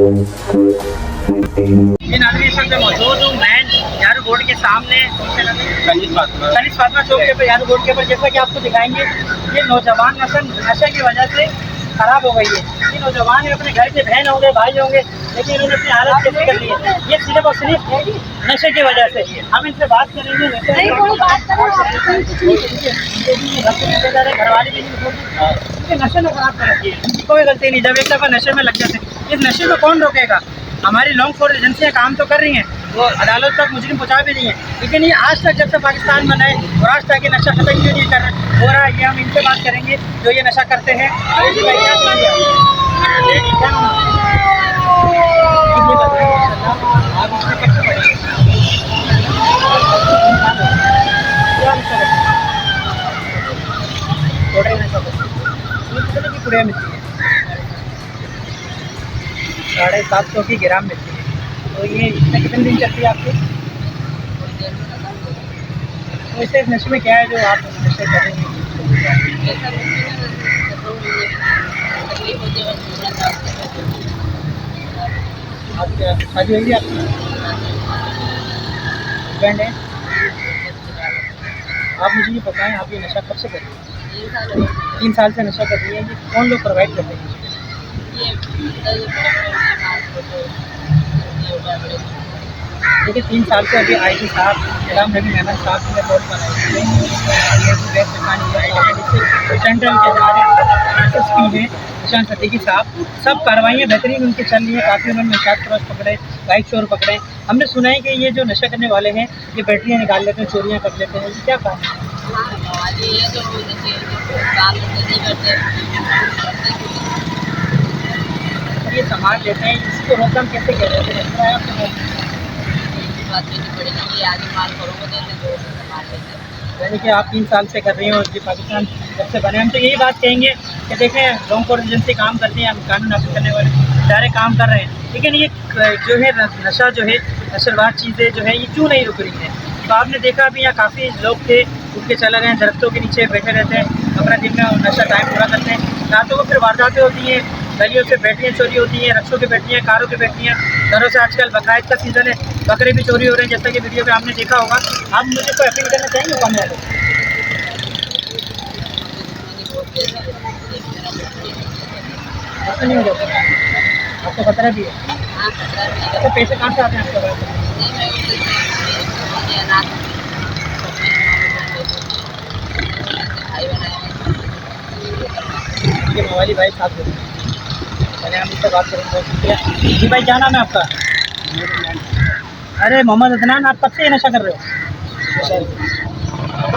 इन आदमी इस वक्त मौजूद हूँ मैं यारू बोर्ड के सामने खलीज फातिमा चौक के ऊपर यारू बोर्ड के ऊपर। जैसा कि आपको दिखाएंगे ये नौजवान नस्ल नशे की वजह से खराब हो गई है। ये नौजवान अपने घर के बहन होंगे भाई होंगे, लेकिन इन्होंने अपनी हालत कैसे कर ली है, ये सिर्फ और सिर्फ नशे की वजह से। हम इनसे बात करेंगे, घर वाले भी नशे में खराब कर रखी है, कोई गलती नहीं। जब एक दफ़ा नशे में लग जाते इस नशे को कौन रोकेगा। हमारी लॉन्ग फोर्स एजेंसियाँ काम तो कर रही हैं, वो अदालत तक मुजरिम पहुँचा भी रही हैं, लेकिन ये आज तक जब से पाकिस्तान बना है और आज तक ये नशा खत्म क्यों नहीं कर हो रहा है, ये हम इनसे बात करेंगे जो ये नशा करते हैं। पुड़िया मिलती है 750 की ग्राम मिलती है। तो ये इसमें कितने दिन चलती है आपकी? तो इससे नशे में क्या है जो आप नशे कर रहे हैं? आप क्या शादी हुई है आपकी? फ्रेंड है? आप मुझे ये बताएं, आप ये नशा कब से कर रहे हैं? 3 साल से नशा कर रही है। ये कौन लोग प्रोवाइड करते हैं? देखिए 3 साल से अभी आई साहब इलाम नबी मेहमान साहब ने रिपोर्ट बनाई सेंट्रल के हमारे SSP हैं निशान सदीकी साहब, सब कार्रवाइयाँ बेहतरीन उनकी चल रही है। काफ़ी उन्होंने नशात फरोश पकड़े, बाइक चोर पकड़े। हमने सुना है कि ये जो नशा करने वाले हैं ये बैटरियाँ निकाल लेते हैं, चोरियाँ कर लेते हैं, ये क्या काम है? ये समाज लेते हैं, इसको रोकथाम कैसे कह रहे हैं? यानी कि आप 3 साल से कर रही हो और पाकिस्तान जब से बने, हम तो यही बात कहेंगे कि देखें लॉन्ग फोर्स एजेंसी काम करती है, हम कानून नाफिज करने वाले इदारे काम कर रहे हैं, लेकिन ये जो है नशा जो है नशरवाद चीज़ें जो है ये क्यों नहीं रुक रही हैं। तो आपने देखा अभी यहाँ काफ़ी लोग थे उठ के चले गए, दरख्तों के नीचे बैठे रहते हैं, अपना दिन में नशा टाइम पूरा करते हैं। रातों को फिर वारदातें होती हैं, गलियों से बैटरियाँ चोरी होती हैं, रक्षों की बैटरियाँ, कारों की बैटरियाँ, घरों से आजकल बकरीद का सीज़न है, बकरे भी चोरी हो रहे हैं, जैसा कि वीडियो पे आपने देखा होगा। आप मुझे कोई अपील करना चाहेंगे कौन वाले? ऐसा नहीं हो जाता, आपको खतरा भी है। तो पैसे कहाँ से आते हैं आपके पास? ये मोबाइल भाई साथ में मैंने हम इससे बात करेंगे, बहुत शुक्रिया जी। भाई क्या नाम है आपका? अरे मोहम्मद अदनान, आप कब से ये नशा कर रहे हो?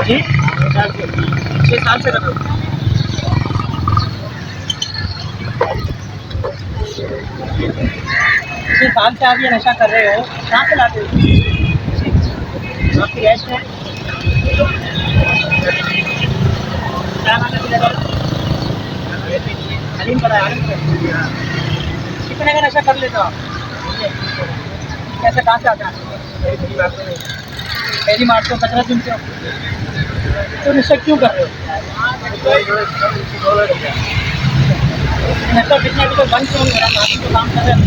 जी 6 साल से कर रहे हो। 6 साल से आप ये नशा कर रहे हो, कहाँ से लाते हो? आपकी ऐश है क्या नाम है? हलीम पड़ा है। कितने का नशा कर लेते हो आप? कैसे कहाँ से आते हैं? पहली मार्च को कचरा चुनते हो, तो नशा क्यों कर रहे हो? नशा कितना भी तो बंद क्यों नहीं हो रहा? काफ़ी तो काम कर रहे हैं।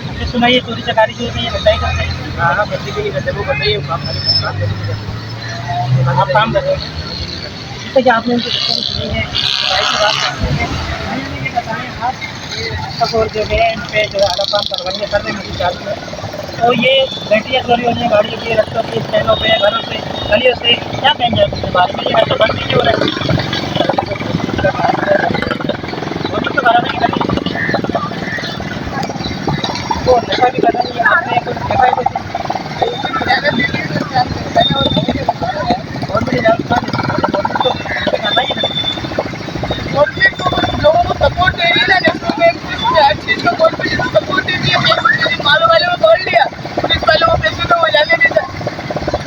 आपने सुना ये चोरी चकारी जो होती है बताई करते हैं? हाँ बच्चे के लिए करते वो बताइए, आप काम कर रहे हो जैसे कि आपने उनकी बच्चों को सुनी है पढ़ाई की बात करते हैं, ये बताएँ आप सब और जो है इन पर जो है आला काम कार्रवाइयाँ कर रहे हैं मुझे चालू है। तो ये बैटरियाँ चोरी हो रही हैं गाड़ियों की, रस्तों की, स्टैंडों पे, घरों से, गलियों से, क्या कहेंगे आप इसके बारे में? ये नशा बंद नहीं हो रहा है, तो कार्रवाई करें वो नशा भी कर रही है। आपने कुछ देखा है कुछ बहुत बड़ी लोगों को सपोर्ट दे रही है ना, हर चीज़ को सपोर्ट दे रही है। माँ वाले को बोल लिया, पुलिस वालों को पैसे तो हो जाने देता।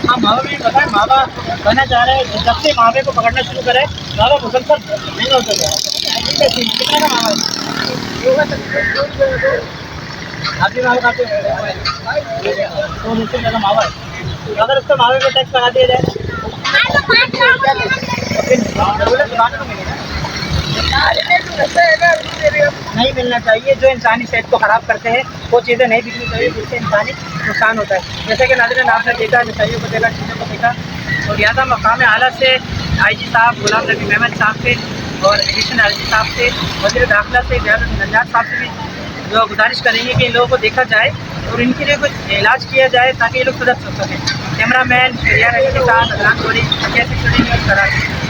हाँ माँ बाप भी बताए, माँ बाप बनना चाह रहे हैं, जब से माँ बाप को पकड़ना शुरू करे माँ बाप मुसलसल नहीं हो सके। कितना का माँ बाप आपके माँ बाप खाते तो मुश्किल ज़्यादा माँ बाप, अगर उसको माँ बाप में टैक्स लगा दिया जाए दुकानों में मिलेगा। नहीं मिलना चाहिए, जो इंसानी सेहत को ख़राब करते हैं वो चीज़ें नहीं बिकनी चाहिए जिससे इंसानी नुकसान होता है। जैसे कि नाज़रीन आपने देखा, मिठाइयों को देखा, चीज़ों को देखा, और लिहाजा मकाम आला से IG साहब गुलाम नबी मेमन साहब से और एडिशनल IG साहब से, वज़ीर दाखिला से नजात साहब से भी जो गुजारिश करेंगे कि इन लोगों को देखा जाए और इनके लिए कुछ इलाज किया जाए ताकि ये लोग सुधर सकें। कैमरा मैन शरियार अली के साथ अदनान गोरी, कैसे न्यूज़ कराची।